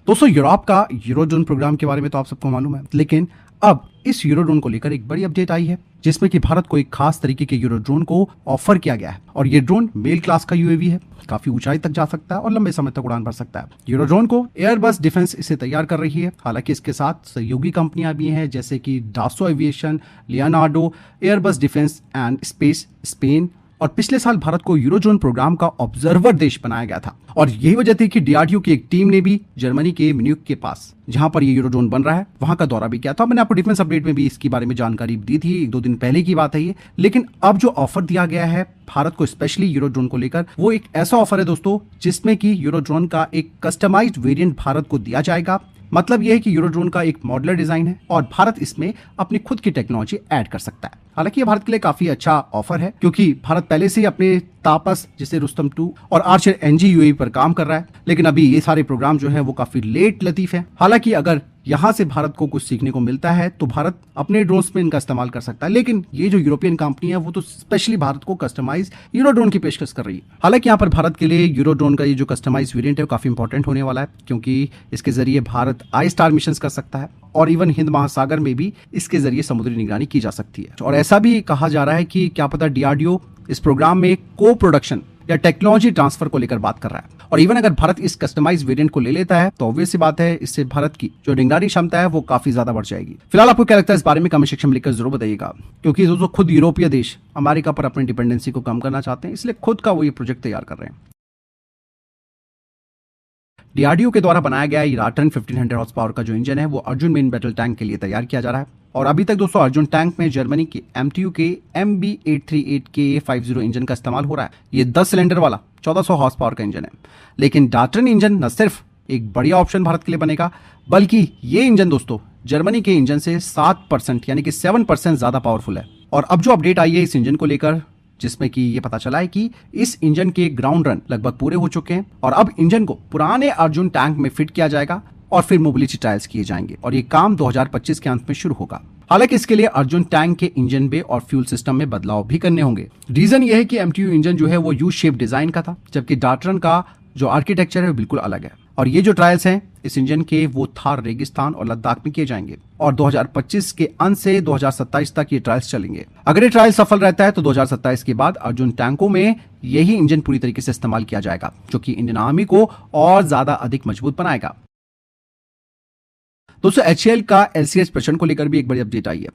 दोस्तों यूरोप का Eurodrone programme के बारे में तो आप सबको मालूम है, लेकिन अब इस यूरोड्रोन को लेकर एक बड़ी अपडेट आई है जिसमें कि भारत को एक खास तरीके के यूरोड्रोन को ऑफर किया गया है। और ये ड्रोन मेल क्लास का यूएवी है, काफी ऊंचाई तक जा सकता है और लंबे समय तक उड़ान भर सकता है। यूरोड्रोन को एयरबस डिफेंस इसे तैयार कर रही है। हालांकि इसके साथ सहयोगी कंपनियां भी हैं जैसे कि Dassault Aviation, Leonardo, Airbus defence and space Spain. और पिछले साल भारत को यूरोड्रोन प्रोग्राम का ऑब्जर्वर देश बनाया गया था और यही वजह थी कि डीआरडीओ की एक टीम ने भी जर्मनी के म्यूनिख के पास जहां पर ये यूरोड्रोन बन रहा है वहां का दौरा भी किया था। मैंने आपको डिफेंस अपडेट में भी इसके बारे में जानकारी दी थी, 1-2 दिन पहले की बात है ये। लेकिन अब जो ऑफर दिया गया है भारत को स्पेशली यूरोड्रोन को लेकर, वो एक ऐसा ऑफर है दोस्तों जिसमें कि यूरोड्रोन का एक कस्टमाइज्ड वेरिएंट भारत को दिया जाएगा। मतलब यह है कि यूरोड्रोन का एक मॉडुलर डिजाइन है और भारत इसमें अपनी खुद की टेक्नोलॉजी ऐड कर सकता है। हालांकि ये भारत के लिए काफी अच्छा ऑफर है क्योंकि भारत पहले से ही अपने तापस जैसे रुस्तम 2 और आर्चर एनजी यूएवी पर काम कर रहा है, लेकिन अभी ये सारे प्रोग्राम जो है वो काफी लेट लतीफ है। हालांकि अगर यहां से भारत को कुछ सीखने को मिलता है तो भारत अपने ड्रोन्स में इनका इस्तेमाल कर सकता है। लेकिन ये जो यूरोपियन कंपनी है वो तो स्पेशली भारत को कस्टमाइज यूरोड्रोन की पेशकश कर रही है। हालांकि यहाँ पर भारत के लिए यूरोड्रोन का ये जो कस्टमाइज वेरिएंट है वो काफी इंपॉर्टेंट होने वाला है क्योंकि इसके जरिए भारत आई स्टार मिशन कर सकता है और इवन हिंद महासागर में भी इसके जरिए समुद्री निगरानी की जा सकती है। और ऐसा भी कहा जा रहा है कि क्या पता डीआरडीओ इस प्रोग्राम में को प्रोडक्शन या टेक्नोलॉजी ट्रांसफर को लेकर बात कर रहा है। और इवन अगर भारत इस कस्टमाइज वेरिएंट को ले लेता है तो ऑब्वियस सी बात है इससे भारत की जो निगरानी क्षमता है वो काफी ज्यादा बढ़ जाएगी। फिलहाल आपको क्या लगता है इस बारे में कमेंट सेक्शन में लिखकर जरूर बताइएगा, क्योंकि दोस्तों खुद यूरोपीय देश अमेरिका पर अपनी डिपेंडेंसी को कम करना चाहते हैं, इसलिए खुद का वो ये प्रोजेक्ट तैयार कर रहे हैं। डीआरडीओ के द्वारा बनाया गया राटन 1500 हॉर्स पावर का जो इंजन है वो अर्जुन मेन बैटल टैंक के लिए तैयार किया जा रहा है। और अभी तक दोस्तों अर्जुन टैंक में जर्मनी के MTU के MB838KA50 इंजन का इस्तेमाल हो रहा है। ये 10 सिलेंडर वाला 1400 हॉर्स पावर का इंजन है। लेकिन डाटन इंजन न सिर्फ एक बढ़िया ऑप्शन भारत के लिए बनेगा, बल्कि ये इंजन दोस्तों जर्मनी के इंजन से 7% यानी कि 7% ज्यादा पावरफुल है। और अब जो अपडेट आई है इस इंजन को लेकर, जिसमें कि ये पता चला है कि इस इंजन के ग्राउंड रन लगभग पूरे हो चुके हैं और अब इंजन को पुराने अर्जुन टैंक में फिट किया जाएगा और फिर मोबिलिटी ट्रायल्स किए जाएंगे और ये काम 2025 के अंत में शुरू होगा। हालांकि इसके लिए अर्जुन टैंक के इंजन बे और फ्यूल सिस्टम में बदलाव भी करने होंगे। रीजन ये है कि MTU इंजन जो है वो यू शेप डिजाइन का था, जबकि डाटरन का जो आर्किटेक्चर है वो बिल्कुल अलग है। और ये जो ट्रायल्स हैं इस इंजन के वो थार रेगिस्तान और लद्दाख में किए जाएंगे और 2025 के अंत से 2027 तक ये ट्रायल्स चलेंगे। अगर ये ट्रायल सफल रहता है तो 2027 के बाद अर्जुन टैंकों में यही इंजन पूरी तरीके से इस्तेमाल किया जाएगा, जो कि इंडियन आर्मी को और ज्यादा अधिक मजबूत बनाएगा। दोस्तों HAL का LCH प्रचंड को लेकर भी एक बड़ी अपडेट आई है।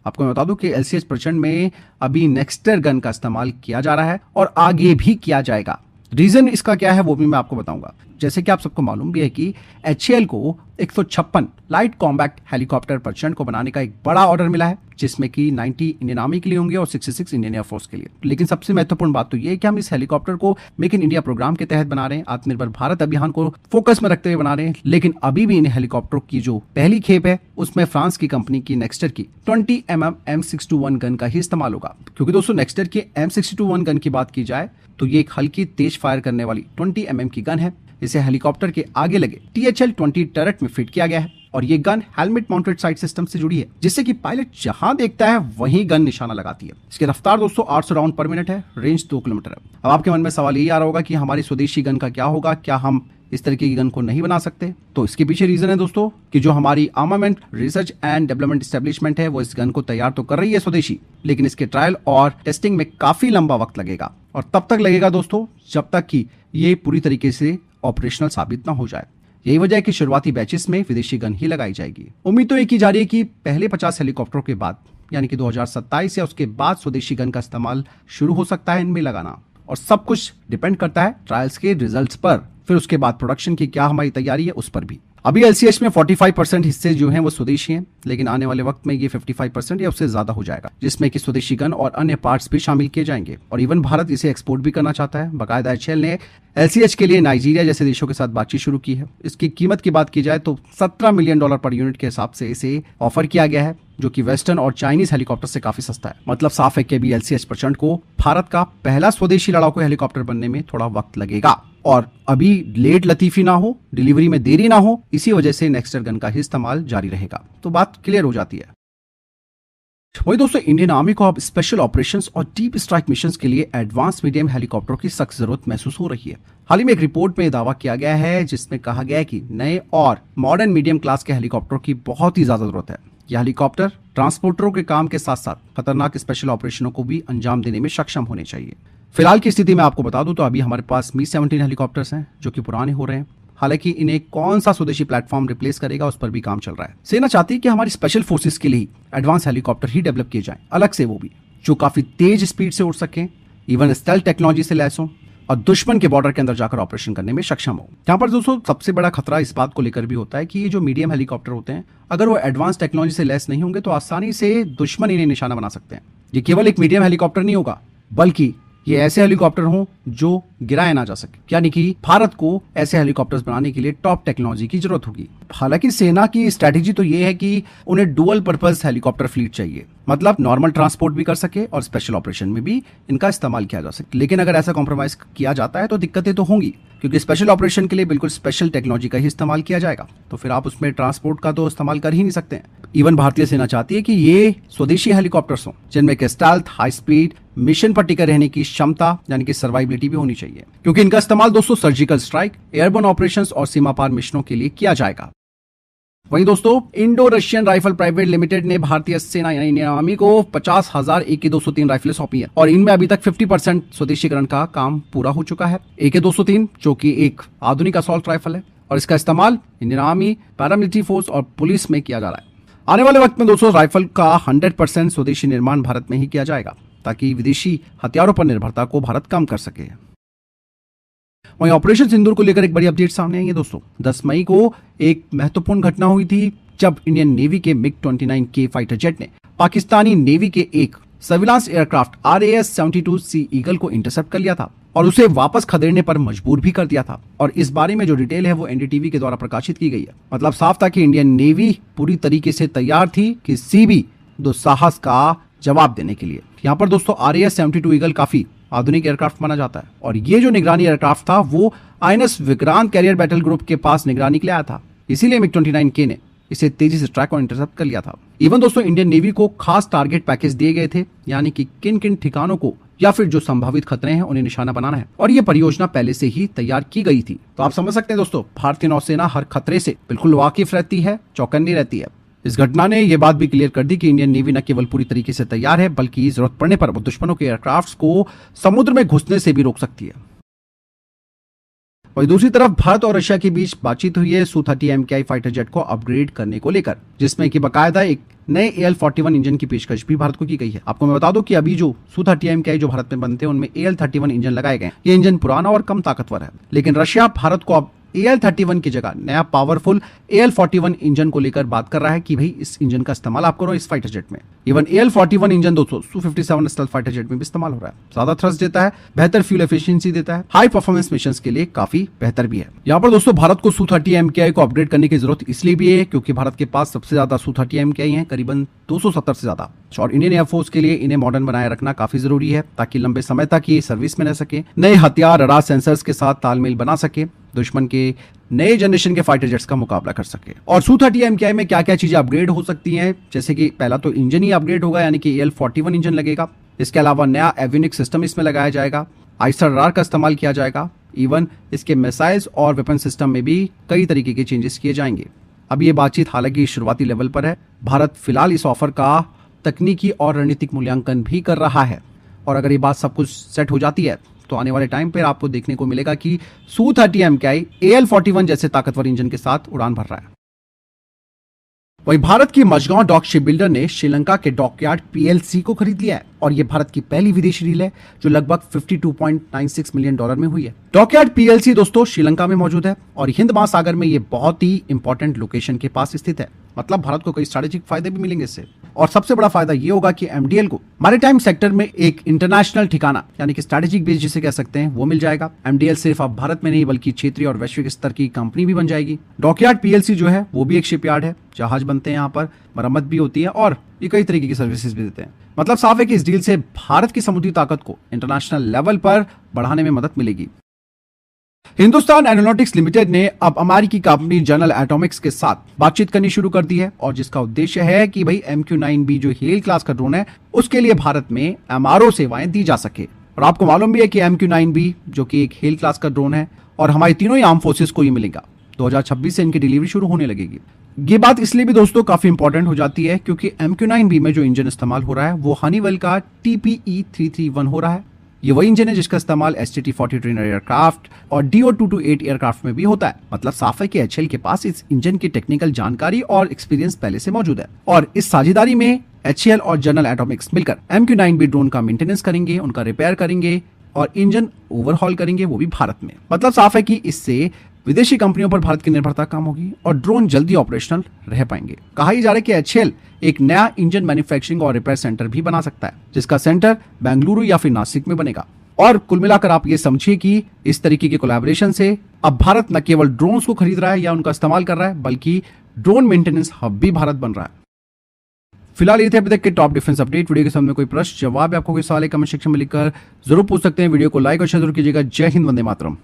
आपको मैं बता दूं कि LCH प्रचंड में अभी नेक्स्टर गन का इस्तेमाल किया जा रहा है और आगे भी किया जाएगा। रीजन इसका क्या है वो भी मैं आपको बताऊंगा। जैसे कि आप सबको मालूम भी है कि HAL को 156 लाइट कॉम्बैक्ट हेलीकॉप्टर प्रचंड को बनाने का एक बड़ा ऑर्डर मिला है, जिसमें कि 90 इंडियन आर्मी के लिए होंगे और 66 इंडियन एयरफोर्स के लिए। लेकिन सबसे महत्वपूर्ण बात तो ये है कि हम इस हेलीकॉप्टर को मेक इन इंडिया प्रोग्राम के तहत बना रहे हैं, आत्मनिर्भर भारत अभियान को फोकस में रखते हुए बना रहे हैं। लेकिन अभी भी इन हेलीकॉप्टरों की जो पहली खेप है उसमें फ्रांस की कंपनी की नेक्स्टर की 20mm M621 गन का ही इस्तेमाल होगा। क्योंकि दोस्तों नेक्स्टर की M621 गन की बात की जाए तो ये एक हल्की तेज फायर करने वाली 20mm की गन है। इसे हेलीकॉप्टर के आगे लगे THL-20 टर्रेट में फिट किया गया है और ये gun helmet mounted site system से जुड़ी है, जिससे कि पायलट जहां देखता है वहीं गन निशाना लगाती है। इसकी रफ्तार दोस्तों 800 राउंड पर मिनट है, रेंज 2 किलोमीटर है। अब आपके मन में सवाल ये आ रहा होगा कि हमारी स्वदेशी गन का क्या होगा, क्या हम इस तरीके की गन को नहीं बना सकते? तो इसके पीछे रीजन है दोस्तों कि जो हमारी armament research and development establishment है वो इस गन को तैयार तो कर रही है स्वदेशी, लेकिन इसके ट्रायल और टेस्टिंग में काफी लंबा वक्त लगेगा और तब तक लगेगा दोस्तों जब तक कि ये पूरी तरीके से ऑपरेशनल साबित ना हो जाए। यही वजह है कि शुरुआती बैचेस में विदेशी गन ही लगाई जाएगी। उम्मीद तो ये की जा रही है कि पहले 50 हेलीकॉप्टरों के बाद यानी कि 2027 या उसके बाद स्वदेशी गन का इस्तेमाल शुरू हो सकता है इनमें लगाना, और सब कुछ डिपेंड करता है ट्रायल्स के रिजल्ट्स पर। फिर उसके बाद प्रोडक्शन की क्या हमारी तैयारी है उस पर भी। अभी LCH में 45% हिस्से जो हैं वो स्वदेशी हैं, लेकिन आने वाले वक्त में ये 55% या उससे ज्यादा हो जाएगा, जिसमें कि स्वदेशी गन और अन्य पार्ट्स भी शामिल किए जाएंगे। और इवन भारत इसे एक्सपोर्ट भी करना चाहता है। बाकायदा HAL ने LCH के लिए नाइजीरिया जैसे देशों के साथ बातचीत शुरू की है। इसकी कीमत की बात की जाए तो $17 मिलियन पर यूनिट के हिसाब से इसे ऑफर किया गया है, जो कि वेस्टर्न और चाइनीज हेलीकॉप्टर से काफी सस्ता है। मतलब साफ है कि अभी LCH प्रचंड को भारत का पहला स्वदेशी लड़ाकू हेलीकॉप्टर बनने में थोड़ा वक्त लगेगा और अभी लेट लतीफी ना हो, डिलीवरी में देरी ना हो, इसी वजह से नेक्स्टर गन का ही इस्तेमाल जारी रहेगा। तो बात क्लियर हो जाती है। वही दोस्तों, इंडियन आर्मी को अब स्पेशल ऑपरेशंस और डीप स्ट्राइक मिशंस के लिए एडवांस मीडियम हेलीकॉप्टरों की सख्त जरूरत महसूस हो रही है। हाल ही में एक रिपोर्ट में दावा किया गया है जिसमें कहा गया है कि नए और मॉडर्न मीडियम क्लास के हेलीकॉप्टरों की बहुत ही ज्यादा जरूरत है। यह हेलीकॉप्टर ट्रांसपोर्टरों के काम के साथ साथ खतरनाक स्पेशल ऑपरेशनों को भी अंजाम देने में सक्षम होने चाहिए। फिलहाल की स्थिति में आपको बता दूं तो अभी हमारे पास मी-17 हेलीकॉप्टर्स हैं जो कि पुराने हो रहे हैं। हालांकि इन्हें कौन सा स्वदेशी प्लेटफॉर्म रिप्लेस करेगा उस पर भी काम चल रहा है। सेना चाहती है कि हमारी स्पेशल फोर्सेस के लिए एडवांस हेलीकॉप्टर ही डेवलप किए जाएं, अलग से वो भी, जो काफी तेज स्पीड से उड़ सकें, इवन स्टेल्थ टेक्नोलॉजी से लैस हो और दुश्मन के बॉर्डर के अंदर जाकर ऑपरेशन करने में सक्षम हो। यहाँ पर दोस्तों सबसे बड़ा खतरा इस बात को लेकर भी होता है कि ये जो मीडियम हेलीकॉप्टर होते हैं, अगर वो एडवांस टेक्नोलॉजी से लैस नहीं होंगे तो आसानी से दुश्मन इन्हें निशाना बना सकते हैं। ये केवल एक मीडियम हेलीकॉप्टर नहीं होगा, बल्कि ये ऐसे हेलीकॉप्टर हों जो गिराए ना जा सके, यानी कि भारत को ऐसे हेलीकॉप्टर्स बनाने के लिए टॉप टेक्नोलॉजी की जरूरत होगी। हालांकि सेना की स्ट्रैटेजी तो ये है कि उन्हें डुअल पर्पस हेलीकॉप्टर फ्लीट चाहिए, मतलब नॉर्मल ट्रांसपोर्ट भी कर सके और स्पेशल ऑपरेशन में भी इनका इस्तेमाल किया जा सके। लेकिन अगर ऐसा कॉम्प्रोमाइज किया जाता है तो दिक्कतें तो होंगी, क्योंकि स्पेशल ऑपरेशन के लिए बिल्कुल स्पेशल टेक्नोलॉजी का ही इस्तेमाल किया जाएगा, तो फिर आप उसमें ट्रांसपोर्ट का तो इस्तेमाल कर ही नहीं सकते हैं। इवन भारतीय सेना चाहती है कि ये स्वदेशी हेलीकॉप्टर्स हों जिनमें के स्टेल्थ, हाई स्पीड, मिशन पर टिके रहने की क्षमता यानी कि सर्वाइबिलिटी भी होनी चाहिए, क्योंकि इनका इस्तेमाल दोस्तों सर्जिकल स्ट्राइक, एयरबोर्न ऑपरेशंस और सीमा पार मिशनों के लिए किया जाएगा। वहीं दोस्तों, Indo Russian rifle private limited ने भारतीय सेना यानी इंडियन आर्मी को 50,000 AK-203 राइफलें सौंपी है और इनमें अभी तक 50% स्वदेशीकरण का काम पूरा हो चुका है। AK-203 जो कि एक आधुनिक असॉल्ट राइफल है और इसका इस्तेमाल इंडियन आर्मी, पैरामिलिट्री फोर्स और पुलिस में किया जा रहा है। आने वाले वक्त में दोस्तों राइफल का 100% स्वदेशी निर्माण भारत में ही किया जाएगा, ताकि विदेशी हथियारों पर निर्भरता को भारत कम कर सके। वहीं ऑपरेशन सिंदूर को लेकर एक बड़ी अपडेट सामने आई है दोस्तों। 10 मई को एक महत्वपूर्ण घटना हुई थी जब इंडियन नेवी के MiG-29K फाइटर जेट ने पाकिस्तानी नेवी के एक सर्विलांस एयरक्राफ्ट RAS-72C ईगल को इंटरसेप्ट कर लिया था और उसे वापस खदेड़ने पर मजबूर भी कर दिया था। और इस बारे में जो डिटेल है वो NDTV के द्वारा प्रकाशित की गई है। मतलब साफ था कि इंडियन नेवी पूरी तरीके से तैयार थी किसी भी दुस्साहस का जवाब देने के लिए। यहाँ पर दोस्तों RAS-72 ईगल काफी आधुनिक एयरक्राफ्ट माना जाता है और ये जो निगरानी एयरक्राफ्ट था वो INS Vikrant carrier battle group के पास निगरानी के लिए आया था, इसीलिए MiG-29K ने इसे तेजी से ट्रैक और इंटरसेप्ट कर लिया था। इवन दोस्तों इंडियन नेवी को खास टारगेट पैकेज दिए गए थे, यानी कि किन किन ठिकानों को या फिर जो संभावित खतरे हैं उन्हें निशाना बनाना है, और ये परियोजना पहले से ही तैयार की गई थी। तो आप समझ सकते हैं दोस्तों, भारतीय नौसेना हर खतरे से बिल्कुल वाकिफ रहती है, चौकन्नी रहती है। इस घटना ने यह बात भी क्लियर कर दी कि इंडियन नेवी न केवल पूरी तरीके से तैयार है, बल्कि जरूरत पड़ने पर वो दुश्मनों के एयरक्राफ्ट्स को समुद्र में घुसने से भी रोक सकती है। वहीं दूसरी तरफ भारत और रशिया के बीच बातचीत हुई है Su-30 MKI फाइटर जेट को अपग्रेड करने को लेकर, जिसमें कि बकायदा एक नए AL-41 इंजन की पेशकश भी भारत को की गई है। आपको मैं बता दूं कि अभी जो Su-30 MKI जो भारत में बनते हैं उनमें AL-31 इंजन लगाए गए हैं। ये इंजन पुराना और कम ताकतवर है, लेकिन रशिया भारत को अब AL-31 की जगह नया पावरफुल AL-41 इंजन को लेकर बात कर रहा है कि भाई इस इंजन का इस्तेमाल आप करो इस फाइटर जेट में। इवन AL-41 इंजन दोस्तों Su-57 स्टेल्थ फाइटर जेट में भी इस्तेमाल हो रहा है। ज्यादा थ्रस्ट देता है, बेहतर फ्यूल एफिशिएंसी देता है, हाई परफॉर्मेंस मिशंस के लिए काफी बेहतर भी है। यहाँ पर दोस्तों भारत को Su-30 MKI को अपग्रेड करने की जरूरत इसलिए भी है क्योंकि भारत के पास सबसे ज्यादा Su-30 MKI हैं, करीबन 270 से ज्यादा, और इंडियन एयरफोर्स के लिए इन्हें मॉडर्न बनाए रखना काफी जरूरी है ताकि लंबे समय तक ये सर्विस में रह सके, नए हथियार, रडार सेंसर्स के साथ तालमेल बना सके, दुश्मन के नए जनरेशन के फाइटर जेट्स का मुकाबला कर सके। और Su-30 MKI में क्या क्या चीजें अपग्रेड हो सकती हैं, जैसे कि पहला तो इंजन ही अपग्रेड होगा, यानी कि AL-41 इंजन लगेगा। इसके अलावा नया एवियोनिक्स सिस्टम इसमें लगाया जाएगा, आइसर रडार का इस्तेमाल किया जाएगा। इवन इसके मिसाइल्स और वेपन सिस्टम में भी कई तरीके के चेंजेस किए जाएंगे। अब ये बातचीत हालांकि शुरुआती लेवल पर है। भारत फिलहाल इस ऑफर का तकनीकी और रणनीतिक मूल्यांकन भी कर रहा है, और अगर ये बात सब कुछ सेट हो जाती है तो आने वाले टाइम पर आपको देखने को मिलेगा कि Su-30 MKI AL-41 जैसे ताकतवर इंजन के साथ उड़ान भर रहा है। वहीं भारत की मझगांव डॉक शिप बिल्डर ने श्रीलंका के डॉकयार्ड PLC को खरीद लिया है, और यह भारत की पहली विदेशी डील है जो लगभग $52.96 मिलियन में हुई है। डॉकयार्ड PLC दोस्तों श्रीलंका में मौजूद है और हिंद महासागर में यह बहुत ही इंपॉर्टेंट लोकेशन के पास स्थित है। मतलब भारत को कई स्ट्रेटेजिक फायदे भी मिलेंगे इससे, और सबसे बड़ा फायदा ये होगा कि MDL को मैरीटाइम सेक्टर में एक इंटरनेशनल ठिकाना यानी कि स्ट्रेटेजिक बेस जिसे कह सकते हैं वो मिल जाएगा। MDL सिर्फ अब भारत में नहीं बल्कि क्षेत्रीय और वैश्विक स्तर की कंपनी भी बन जाएगी। डॉकयार्ड PLC जो है वो भी एक शिपयार्ड है, जहाज बनते हैं यहाँ पर, मरम्मत भी होती है और ये कई तरीके की सर्विसेज भी देते हैं। मतलब साफ है कि इस डील से भारत की समुद्री ताकत को इंटरनेशनल लेवल पर बढ़ाने में मदद मिलेगी। हिंदुस्तान एरोनॉटिक्स लिमिटेड ने अब अमेरिकी कंपनी जनरल एटॉमिक्स के साथ बातचीत करनी शुरू कर दी है और जिसका उद्देश्य है कि भाई MQ-9B जो हेल क्लास का ड्रोन है उसके लिए भारत में MRO सेवाएं दी जा सके। और आपको मालूम भी है कि MQ-9B जो कि एक हेल क्लास का ड्रोन है और हमारी तीनों ही आर्म फोर्सेस को ये मिलेगा। 2026 से इनकी डिलीवरी शुरू होने लगेगी। ये बात इसलिए भी दोस्तों काफी इंपॉर्टेंट हो जाती है क्योंकि MQ-9B में जो इंजन इस्तेमाल हो रहा है वो हनीवेल का TPE-331 हो रहा है। ये वही इंजन है जिसका इस्तेमाल STT-40 ट्रेनर एयरक्राफ्ट और DO-228 एयरक्राफ्ट में भी होता है। मतलब साफ है कि HAL के पास इस इंजन की टेक्निकल जानकारी और एक्सपीरियंस पहले से मौजूद है और इस साझेदारी में HAL और जनरल एटॉमिक्स मिलकर MQ-9B ड्रोन का मेंटेनेंस करेंगे, उनका रिपेयर करेंगे और इंजन ओवरहॉल करेंगे, वो भी भारत में। मतलब साफ है कि इससे विदेशी कंपनियों पर भारत की निर्भरता कम होगी और ड्रोन जल्दी ऑपरेशनल रह पाएंगे। कहा ही जा रहा है कि HAL एक नया इंजन मैन्युफैक्चरिंग और रिपेयर सेंटर भी बना सकता है जिसका सेंटर बेंगलुरु या फिर नासिक में बनेगा। और कुल मिलाकर आप ये समझिए कि इस तरीके के कोलैबोरेशन से अब भारत न केवल ड्रोन्स को खरीद रहा है या उनका इस्तेमाल कर रहा है बल्कि ड्रोन मेंटेनेंस हब भी भारत बन रहा है। फिलहाल ये थे अभी तक के टॉप डिफेंस अपडेट। वीडियो के सामने कोई प्रश्न जवाब आपको कोई सवाल है कमेंट सेक्शन में लिखकर जरूर पूछ सकते हैं। वीडियो को लाइक और शेयर जरूर कीजिएगा। जय हिंद, वंदे मातरम।